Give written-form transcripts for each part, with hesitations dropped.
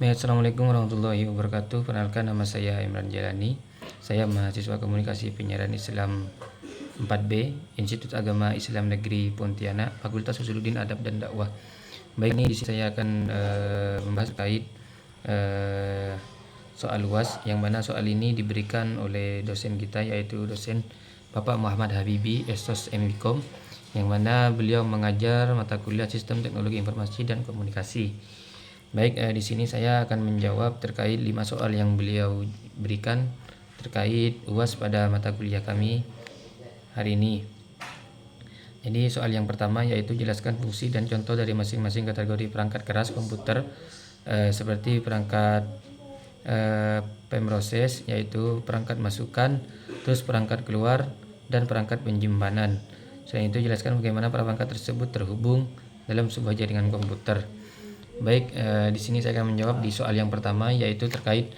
Assalamualaikum warahmatullahi wabarakatuh. Perkenalkan, nama saya Imran Jalani. Saya mahasiswa Komunikasi Penyiaran Islam 4B, Institut Agama Islam Negeri Pontianak, Fakultas Usuluddin Adab dan Dakwah. Baik, ini di sini saya akan membahas terkait soal UAS, yang mana soal ini diberikan oleh dosen kita, yaitu dosen Bapak Muhammad Habibi, Estos MIKOM, yang mana beliau mengajar mata kuliah Sistem Teknologi Informasi dan Komunikasi. Baik, di sini saya akan menjawab terkait 5 soal yang beliau berikan terkait UAS pada mata kuliah kami hari ini. Jadi soal yang pertama yaitu jelaskan fungsi dan contoh dari masing-masing kategori perangkat keras komputer, seperti perangkat pemroses, yaitu perangkat masukan, terus perangkat keluar, dan perangkat penyimpanan. Selain itu jelaskan bagaimana perangkat tersebut terhubung dalam sebuah jaringan komputer. Baik, di sini saya akan menjawab di soal yang pertama, yaitu terkait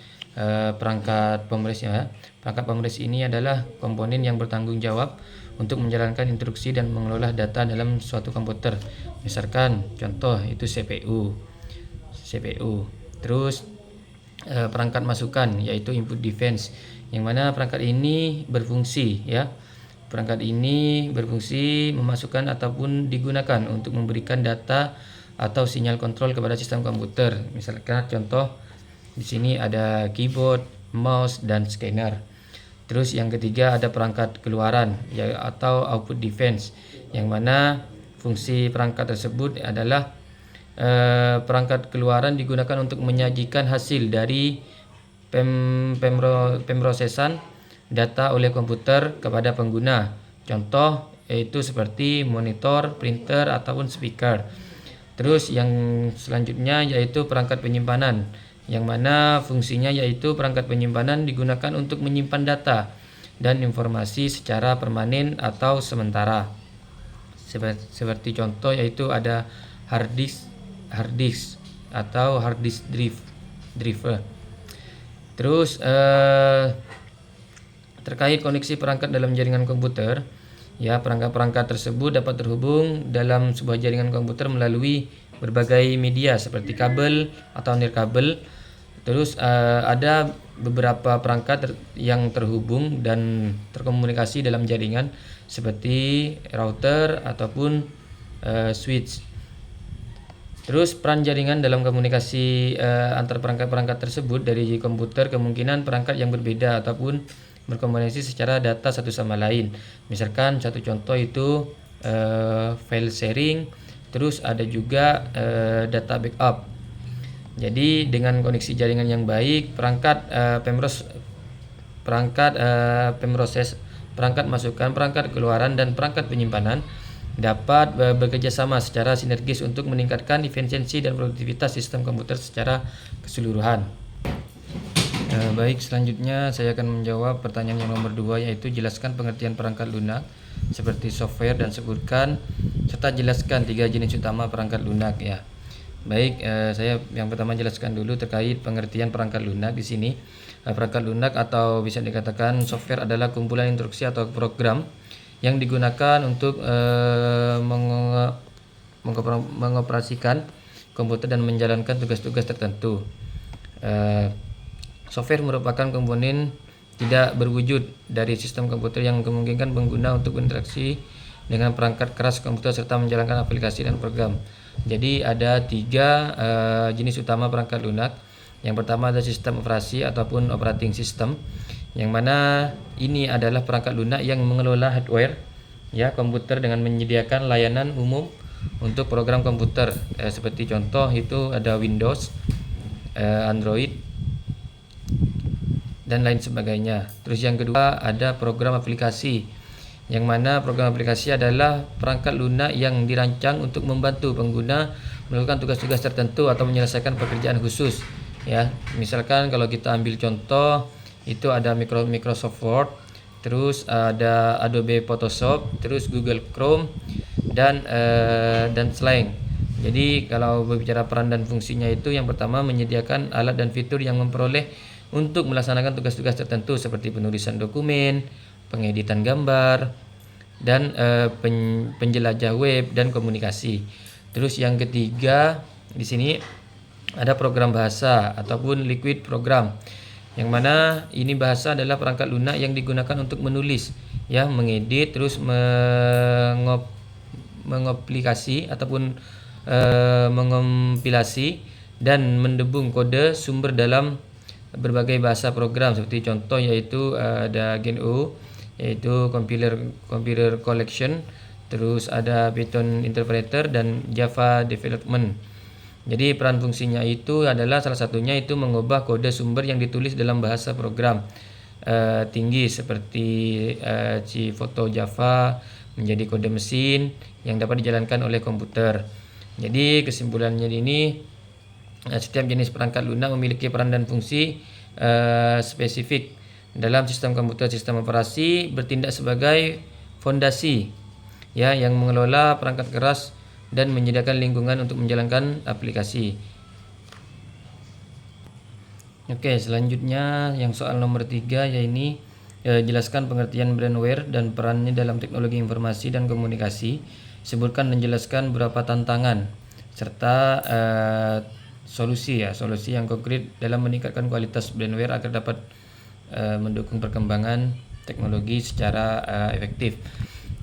perangkat pemroses. Perangkat pemroses ini adalah komponen yang bertanggung jawab untuk menjalankan instruksi dan mengelola data dalam suatu komputer. Misalkan contoh itu CPU. Terus perangkat masukan yaitu input device, yang mana perangkat ini berfungsi Perangkat ini berfungsi memasukkan ataupun digunakan untuk memberikan data atau sinyal kontrol kepada sistem komputer. Misalkan contoh di sini ada keyboard, mouse, dan scanner. Terus yang ketiga ada perangkat keluaran atau output device, yang mana fungsi perangkat tersebut adalah perangkat keluaran digunakan untuk menyajikan hasil dari pemrosesan data oleh komputer kepada pengguna. Contoh yaitu seperti monitor, printer, ataupun speaker. Terus yang selanjutnya yaitu perangkat penyimpanan, yang mana fungsinya yaitu perangkat penyimpanan digunakan untuk menyimpan data dan informasi secara permanen atau sementara. Seperti contoh yaitu ada hard disk atau hard disk drive. Terus terkait koneksi perangkat dalam jaringan komputer, perangkat-perangkat tersebut dapat terhubung dalam sebuah jaringan komputer melalui berbagai media seperti kabel atau nirkabel. Terus ada beberapa perangkat yang terhubung dan terkomunikasi dalam jaringan seperti router ataupun switch. Terus peran jaringan dalam komunikasi antar perangkat-perangkat tersebut dari komputer, kemungkinan perangkat yang berbeda ataupun berkomunikasi secara data satu sama lain. Misalkan satu contoh itu file sharing, terus ada juga data backup. Jadi dengan koneksi jaringan yang baik, perangkat pemroses, perangkat masukan, perangkat keluaran, dan perangkat penyimpanan dapat bekerja sama secara sinergis untuk meningkatkan efisiensi dan produktivitas sistem komputer secara keseluruhan. Baik, selanjutnya saya akan menjawab pertanyaan yang nomor 2, yaitu jelaskan pengertian perangkat lunak seperti software dan sebutkan serta jelaskan 3 jenis utama perangkat lunak ya. Baik, saya yang pertama jelaskan dulu terkait pengertian perangkat lunak di sini. Perangkat lunak atau bisa dikatakan software adalah kumpulan instruksi atau program yang digunakan untuk mengoperasikan komputer dan menjalankan tugas-tugas tertentu. Software merupakan komponen tidak berwujud dari sistem komputer yang memungkinkan pengguna untuk berinteraksi dengan perangkat keras komputer serta menjalankan aplikasi dan program. Jadi ada 3 jenis utama perangkat lunak. Yang pertama ada sistem operasi ataupun operating system, yang mana ini adalah perangkat lunak yang mengelola hardware komputer dengan menyediakan layanan umum untuk program komputer. Seperti contoh itu ada Windows, Android, dan lain sebagainya. Terus yang kedua ada program aplikasi, yang mana program aplikasi adalah perangkat lunak yang dirancang untuk membantu pengguna melakukan tugas-tugas tertentu atau menyelesaikan pekerjaan khusus Misalkan kalau kita ambil contoh itu ada Microsoft Word, terus ada Adobe Photoshop, terus Google Chrome, dan Slang. Jadi kalau berbicara peran dan fungsinya itu, yang pertama menyediakan alat dan fitur yang memperoleh untuk melaksanakan tugas-tugas tertentu seperti penulisan dokumen, pengeditan gambar, dan penjelajah web dan komunikasi. Terus yang ketiga di sini ada program bahasa ataupun liquid program, yang mana ini bahasa adalah perangkat lunak yang digunakan untuk menulis, ya, mengedit, terus mengaplikasi ataupun mengompilasi dan mendebung kode sumber dalam berbagai bahasa program, seperti contoh yaitu ada GNU yaitu compiler collection, terus ada Python interpreter dan Java development. Jadi peran fungsinya itu adalah salah satunya itu mengubah kode sumber yang ditulis dalam bahasa program tinggi seperti Cfoto Java menjadi kode mesin yang dapat dijalankan oleh komputer. Jadi kesimpulannya ini, setiap jenis perangkat lunak memiliki peran dan fungsi spesifik dalam sistem komputer. Sistem operasi bertindak sebagai fondasi, ya, yang mengelola perangkat keras dan menyediakan lingkungan untuk menjalankan aplikasi. Oke, selanjutnya yang soal nomor 3, yaitu jelaskan pengertian brainware dan perannya dalam teknologi informasi dan komunikasi. Sebutkan dan jelaskan beberapa tantangan serta solusi yang konkret dalam meningkatkan kualitas brainware agar dapat mendukung perkembangan teknologi secara efektif.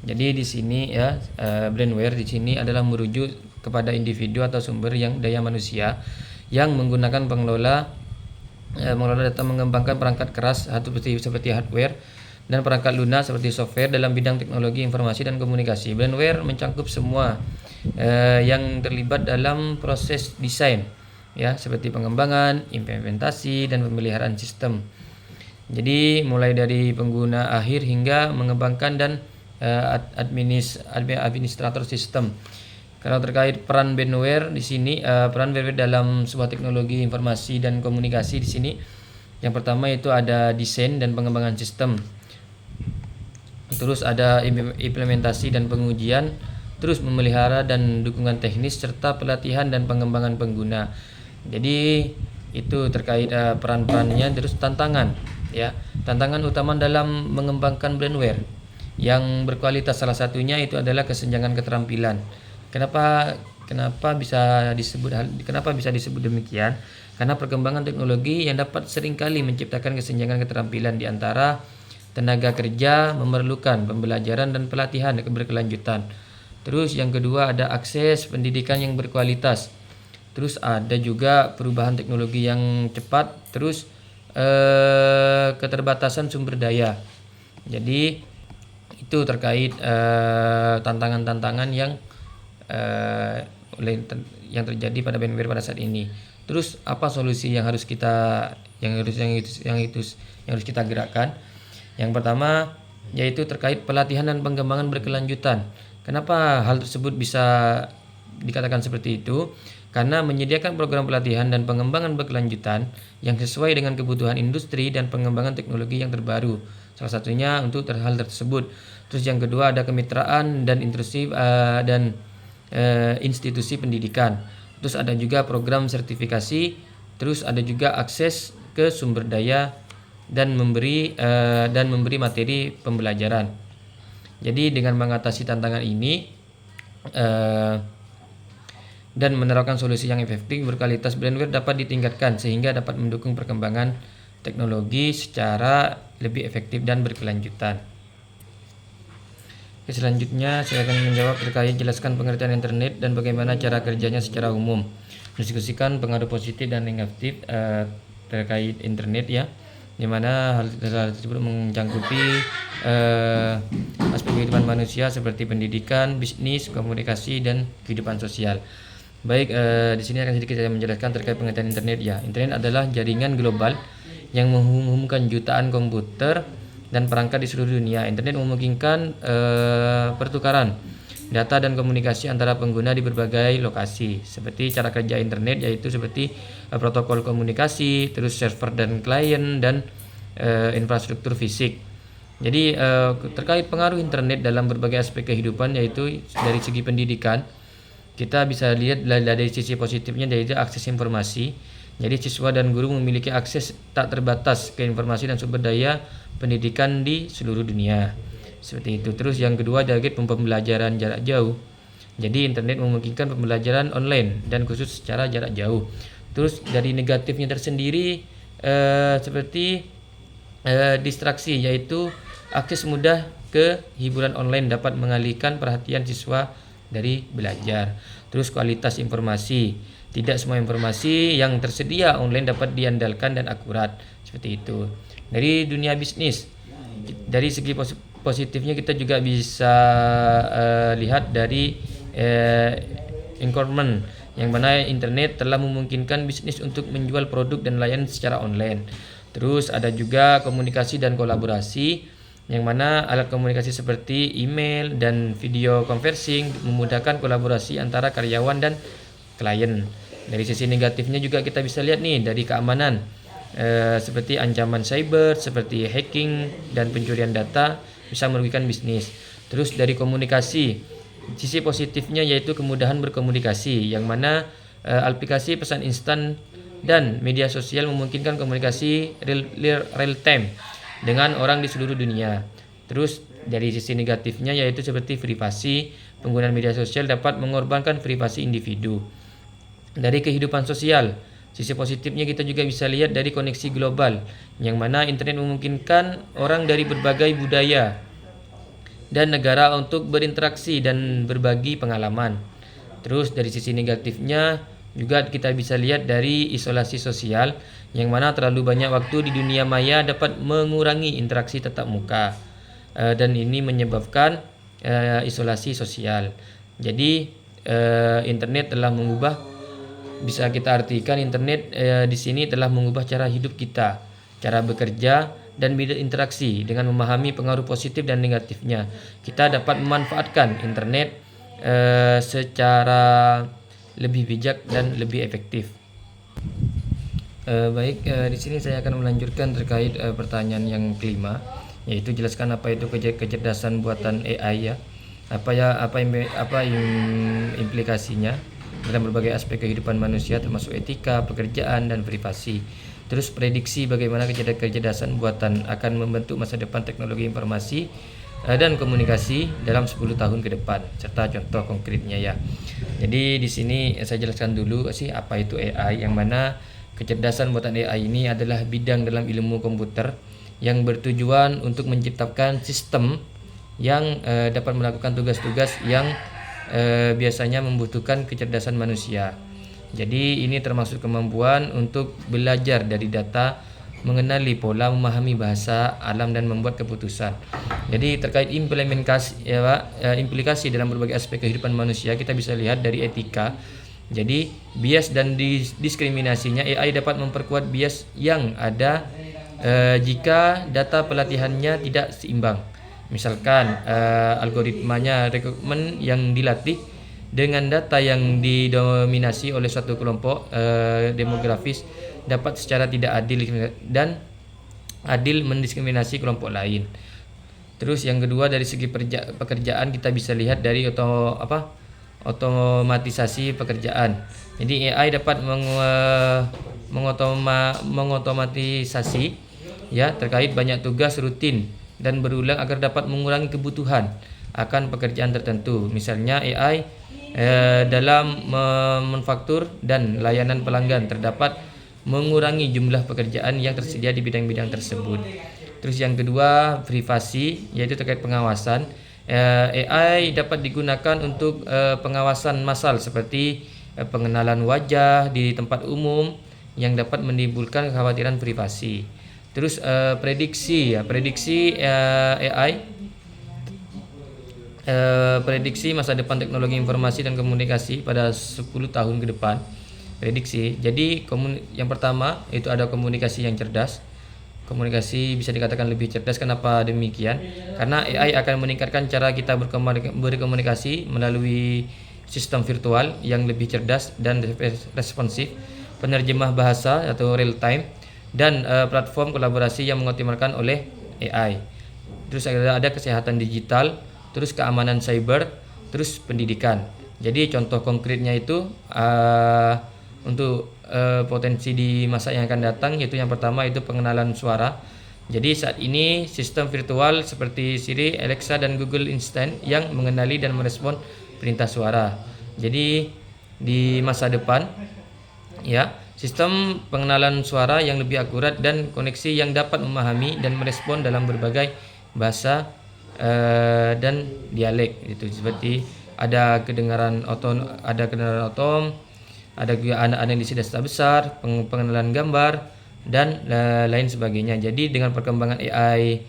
Jadi di sini, ya, brainware di sini adalah merujuk kepada individu atau sumber yang daya manusia yang menggunakan mengelola data, mengembangkan perangkat keras seperti hardware dan perangkat lunak seperti software dalam bidang teknologi informasi dan komunikasi. Brainware mencakup semua yang terlibat dalam proses desain, ya, seperti pengembangan, implementasi dan pemeliharaan sistem. Jadi mulai dari pengguna akhir hingga mengembangkan dan administrator sistem. Kalau terkait peran brainware di sini, peran brainware dalam sebuah teknologi informasi dan komunikasi di sini, yang pertama itu ada desain dan pengembangan sistem. Terus ada implementasi dan pengujian, terus memelihara dan dukungan teknis serta pelatihan dan pengembangan pengguna. Jadi itu terkait peran-perannya. Terus tantangan, ya. Tantangan utama dalam mengembangkan brainware yang berkualitas salah satunya itu adalah kesenjangan keterampilan. Kenapa bisa disebut demikian? Karena perkembangan teknologi yang dapat seringkali menciptakan kesenjangan keterampilan di antara tenaga kerja, memerlukan pembelajaran dan pelatihan berkelanjutan. Terus yang kedua ada akses pendidikan yang berkualitas. Terus ada juga perubahan teknologi yang cepat. Terus keterbatasan sumber daya. Jadi itu terkait tantangan-tantangan yang terjadi pada brainware pada saat ini. Terus apa solusi yang harus kita gerakkan? Yang pertama yaitu terkait pelatihan dan pengembangan berkelanjutan. Kenapa hal tersebut bisa dikatakan seperti itu? Karena menyediakan program pelatihan dan pengembangan berkelanjutan yang sesuai dengan kebutuhan industri dan pengembangan teknologi yang terbaru. Salah satunya untuk hal tersebut. Terus yang kedua ada kemitraan dan institusi pendidikan. Terus ada juga program sertifikasi. Terus ada juga akses ke sumber daya dan memberi materi pembelajaran. Jadi dengan mengatasi tantangan ini dan menerapkan solusi yang efektif berkualitas, brainware dapat ditingkatkan sehingga dapat mendukung perkembangan teknologi secara lebih efektif dan berkelanjutan. Oke, selanjutnya saya akan menjawab terkait jelaskan pengertian internet dan bagaimana cara kerjanya secara umum. Diskusikan pengaruh positif dan negatif terkait internet, ya, di mana hal tersebut mencakupi aspek kehidupan manusia seperti pendidikan, bisnis, komunikasi dan kehidupan sosial. Baik, di sini akan sedikit saya menjelaskan terkait pengertian internet, ya. Internet adalah jaringan global yang menghubungkan jutaan komputer dan perangkat di seluruh dunia. Internet memungkinkan pertukaran data dan komunikasi antara pengguna di berbagai lokasi. Seperti cara kerja internet yaitu seperti protokol komunikasi, terus server dan klien dan infrastruktur fisik. Jadi terkait pengaruh internet dalam berbagai aspek kehidupan, yaitu dari segi pendidikan kita bisa lihat dari sisi positifnya, yaitu akses informasi. Jadi siswa dan guru memiliki akses tak terbatas ke informasi dan sumber daya pendidikan di seluruh dunia. Seperti itu. Terus yang kedua target pembelajaran jarak jauh. Jadi internet memungkinkan pembelajaran online dan khusus secara jarak jauh. Terus dari negatifnya tersendiri seperti distraksi, yaitu akses mudah ke hiburan online dapat mengalihkan perhatian siswa dari belajar. Terus kualitas informasi, tidak semua informasi yang tersedia online dapat diandalkan dan akurat, seperti itu. Dari dunia bisnis, dari segi positifnya kita juga bisa lihat dari e-commerce, yang mana internet telah memungkinkan bisnis untuk menjual produk dan layanan secara online. Terus ada juga komunikasi dan kolaborasi, yang mana alat komunikasi seperti email dan video conferencing memudahkan kolaborasi antara karyawan dan klien. Dari sisi negatifnya juga kita bisa lihat nih dari keamanan, seperti ancaman cyber, seperti hacking dan pencurian data bisa merugikan bisnis. Terus dari komunikasi, sisi positifnya yaitu kemudahan berkomunikasi, yang mana aplikasi pesan instan dan media sosial memungkinkan komunikasi real time dengan orang di seluruh dunia. Terus dari sisi negatifnya yaitu seperti privasi, penggunaan media sosial dapat mengorbankan privasi individu. Dari kehidupan sosial, sisi positifnya kita juga bisa lihat dari koneksi global, yang mana internet memungkinkan orang dari berbagai budaya dan negara untuk berinteraksi dan berbagi pengalaman. Terus dari sisi negatifnya juga kita bisa lihat dari isolasi sosial, yang mana terlalu banyak waktu di dunia maya dapat mengurangi interaksi tatap muka, dan ini menyebabkan isolasi sosial. Jadi internet telah mengubah, bisa kita artikan internet di sini telah mengubah cara hidup kita, cara bekerja dan berinteraksi. Dengan memahami pengaruh positif dan negatifnya, kita dapat memanfaatkan internet secara lebih bijak dan lebih efektif. Baik, di sini saya akan melanjutkan terkait pertanyaan yang kelima, yaitu jelaskan apa itu kecerdasan buatan AI ya. Apa implikasinya dalam berbagai aspek kehidupan manusia, termasuk etika, pekerjaan dan privasi. Terus prediksi bagaimana kecerdasan buatan akan membentuk masa depan teknologi informasi dan komunikasi dalam 10 tahun ke depan, serta contoh konkretnya ya. Jadi di sini saya jelaskan dulu sih apa itu AI, yang mana kecerdasan buatan AI ini adalah bidang dalam ilmu komputer yang bertujuan untuk menciptakan sistem yang dapat melakukan tugas-tugas yang biasanya membutuhkan kecerdasan manusia. Jadi ini termasuk kemampuan untuk belajar dari data, mengenali pola, memahami bahasa alam dan membuat keputusan. Jadi terkait implementasi implikasi dalam berbagai aspek kehidupan manusia, kita bisa lihat dari etika. Jadi bias dan diskriminasinya, AI dapat memperkuat bias yang ada jika data pelatihannya tidak seimbang. Misalkan algoritmanya rekrutmen yang dilatih dengan data yang didominasi oleh suatu kelompok demografis dapat secara tidak adil dan adil mendiskriminasi kelompok lain. Terus yang kedua, dari segi pekerjaan kita bisa lihat dari otomatisasi pekerjaan. Jadi AI dapat mengotomatisasi ya terkait banyak tugas rutin dan berulang agar dapat mengurangi kebutuhan akan pekerjaan tertentu. Misalnya AI dalam manufaktur dan layanan pelanggan terdapat mengurangi jumlah pekerjaan yang tersedia di bidang-bidang tersebut. Terus yang kedua, privasi, yaitu terkait pengawasan. AI dapat digunakan untuk pengawasan massal seperti pengenalan wajah di tempat umum yang dapat menimbulkan kekhawatiran privasi. Terus prediksi AI, prediksi masa depan teknologi informasi dan komunikasi pada 10 tahun ke depan. Prediksi. Jadi yang pertama itu ada komunikasi yang cerdas. Komunikasi bisa dikatakan lebih cerdas. Kenapa demikian? Karena AI akan meningkatkan cara kita berkomunikasi melalui sistem virtual yang lebih cerdas dan responsif, penerjemah bahasa atau real time, dan platform kolaborasi yang mengoptimalkan oleh AI. Terus ada kesehatan digital, terus keamanan cyber, terus pendidikan. Jadi contoh konkretnya itu untuk potensi di masa yang akan datang, yaitu yang pertama itu pengenalan suara. Jadi saat ini sistem virtual seperti Siri, Alexa dan Google Assistant yang mengenali dan merespon perintah suara. Jadi di masa depan ya, Sistem pengenalan suara yang lebih akurat dan koneksi yang dapat memahami dan merespon dalam berbagai bahasa dan dialek itu, seperti ada kedengaran otom, ada juga anak-anak yang desa besar, pengenalan gambar dan lain sebagainya. Jadi dengan perkembangan AI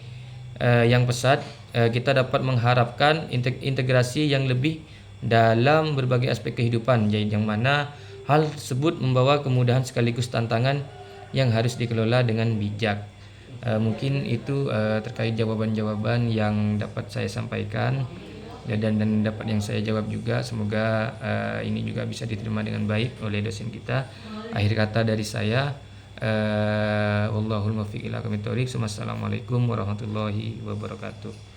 yang pesat, kita dapat mengharapkan integrasi yang lebih dalam berbagai aspek kehidupan, jadi yang mana hal tersebut membawa kemudahan sekaligus tantangan yang harus dikelola dengan bijak. Mungkin itu terkait jawaban-jawaban yang dapat saya sampaikan dan dapat yang saya jawab juga. Semoga ini juga bisa diterima dengan baik oleh dosen kita. Akhir kata dari saya, wallahul muwaffiq ila aqwamit thoriq. Wassalamualaikum warahmatullahi wabarakatuh.